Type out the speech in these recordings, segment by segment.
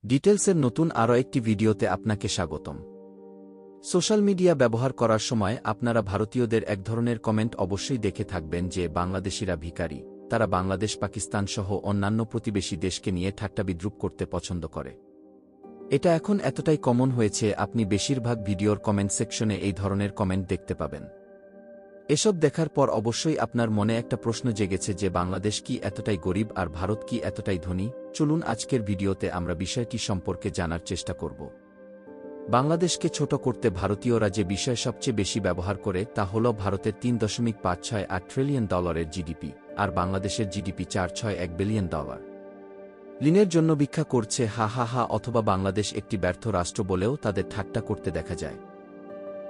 ডিটেলসের নতুন আরও একটি ভিডিওতে আপনাকে স্বাগতম। সোশ্যাল মিডিয়া ব্যবহার করার সময় আপনারা ভারতীয়দের এক ধরনের কমেন্ট অবশ্যই দেখে থাকবেন যে বাংলাদেশিরা ভিখারি, তারা বাংলাদেশ পাকিস্তান সহ অন্যান্য প্রতিবেশী দেশকে নিয়ে ঠাট্টা-বিদ্রূপ করতে পছন্দ করে। এটা এখন এতটাই কমন হয়েছে আপনি বেশিরভাগ ভিডিওর কমেন্ট সেকশনে এই ধরনের কমেন্ট দেখতে পাবেন। এসব দেখার পর অবশ্যই আপনার মনে একটা প্রশ্ন জেগেছে যে বাংলাদেশ কি এতটাই গরিব আর ভারত কি এতটাই ধনী? চলুন আজকের ভিডিওতে আমরা বিষয়টি সম্পর্কে জানার চেষ্টা করব। বাংলাদেশকে ছোট করতে ভারতীয়রা যে বিষয় সবচেয়ে বেশি ব্যবহার করে তা হল ভারতের $3.568 ট্রিলিয়ন জিডিপি, আর বাংলাদেশের জিডিপি $461 বিলিয়ন। ঋণের জন্য ভিক্ষা করছে হা হা হা, অথবা বাংলাদেশ একটি ব্যর্থ রাষ্ট্র বলেও তাদের ঠাট্টা করতে দেখা যায়।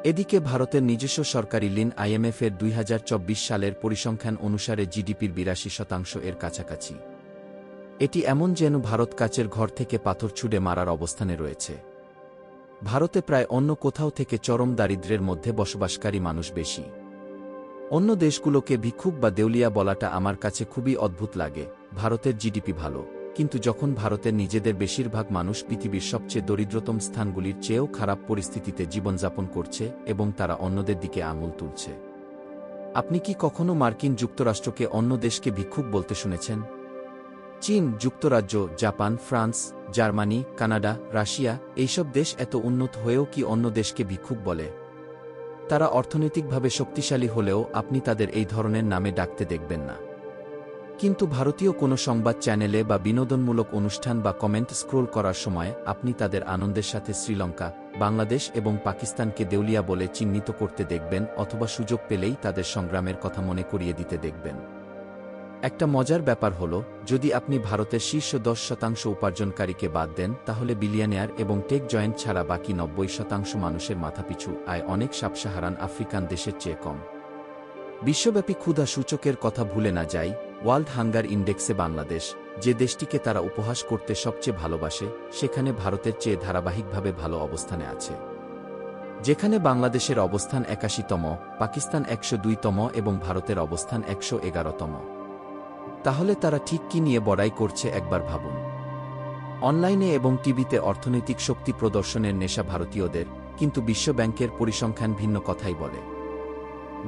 এদিকে ভারতের নিজস্ব সরকারি ঋণ IMF-এর 2024 সালের পরিসংখ্যান অনুসারে জিডিপির 82% এর কাছাকাছি। এটি এমন যেন ভারত কাচের ঘর থেকে পাথর ছুঁড়ে মারার অবস্থানে রয়েছে। ভারতে প্রায় অন্য কোথাও থেকে চরম দারিদ্র্যের মধ্যে বসবাসকারী মানুষ বেশি। অন্য দেশগুলোকে ভিক্ষুক বা দেউলিয়া বলাটা আমার কাছে খুবই অদ্ভুত লাগে। ভারতের জিডিপি ভালো, কিন্তু যখন ভারতের নিজেদের বেশিরভাগ মানুষ পৃথিবীর সবচেয়ে দরিদ্রতম স্থানগুলির চেয়েও খারাপ পরিস্থিতিতে জীবনযাপন করছে এবং তারা অন্যদের দিকে আঙুল তুলছে। আপনি কি কখনো মার্কিন যুক্তরাষ্ট্রকে অন্য দেশকে ভিক্ষুক বলতে শুনেছেন? চীন, যুক্তরাজ্য, Japan, France, Germany, Canada, Russia এইসব দেশ এত উন্নত হয়েও কি অন্য দেশকে ভিক্ষুক বলে? তারা অর্থনৈতিকভাবে শক্তিশালী হলেও আপনি তাদের এই ধরনের নামে ডাকতে দেখবেন না। কিন্তু ভারতীয় কোনো সংবাদ চ্যানেলে বা বিনোদনমূলক অনুষ্ঠান বা কমেন্ট স্ক্রোল করার সময় আপনি তাদের আনন্দের সাথে শ্রীলঙ্কা, বাংলাদেশ এবং পাকিস্তানকে দেউলিয়া বলে চিহ্নিত করতে দেখবেন, অথবা সুযোগ পেলেই তাদের সংগ্রামের কথা মনে করিয়ে দিতে দেখবেন। একটা মজার ব্যাপার হল, যদি আপনি ভারতের শীর্ষ 10% উপার্জনকারীকে বাদ দেন, তাহলে বিলিয়নিয়ার এবং টেক জয়েন্ট ছাড়া বাকি 90% মানুষের মাথাপিছু আয় অনেক সাবসাহারান আফ্রিকান দেশের চেয়ে কম। বিশ্বব্যাপী ক্ষুধা সূচকের কথা ভুলে না যাই, ওয়ার্ল্ড হাঙ্গার ইন্ডেক্সে বাংলাদেশ, যে দেশটিকে তারা উপহাস করতে সবচেয়ে ভালোবাসে, সেখানে ভারতের চেয়ে ধারাবাহিকভাবে ভালো অবস্থানে আছে। যেখানে বাংলাদেশের অবস্থান 81তম, পাকিস্তান 102তম এবং ভারতের অবস্থান 111তম। তাহলে তারা ঠিক কী নিয়ে বড়াই করছে একবার ভাবুন। অনলাইনে এবং টিভিতে অর্থনৈতিক শক্তি প্রদর্শনের নেশা ভারতীয়দের, কিন্তু বিশ্বব্যাংকের পরিসংখ্যান ভিন্ন কথাই বলে।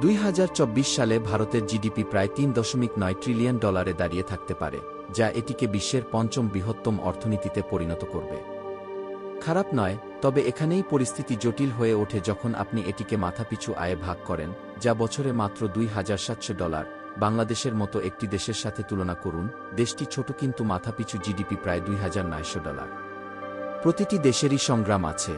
2024 সালে ভারতের জিডিপি প্রায় $3.9 ট্রিলিয়ন দাঁড়িয়ে থাকতে পারে, যা এটিকে বিশ্বের 5ম বৃহত্তম অর্থনীতিতে পরিণত করবে। খারাপ নয়, তবে এখানেই পরিস্থিতি জটিল হয়ে ওঠে যখন আপনি এটিকে মাথাপিছু আয়ে ভাগ করেন, যা বছরে মাত্র $2,700। বাংলাদেশের মতো একটি দেশের সাথে তুলনা করুন, দেশটি ছোট কিন্তু মাথাপিছু জিডিপি প্রায় $2,900। প্রতিটি দেশেরই সংগ্রাম আছে।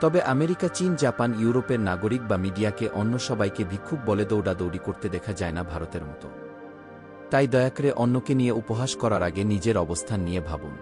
তবে আমেরিকা, চীন, জাপান, ইউরোপের নাগরিক বা মিডিয়াকে অন্য সবাইকে ভিক্ষুক বলে দৌড়াদৌড়ি করতে দেখা যায় না ভারতের মতো। তাই দয়া করে অন্যকে নিয়ে উপহাস করার আগে নিজের অবস্থান নিয়ে ভাবুন।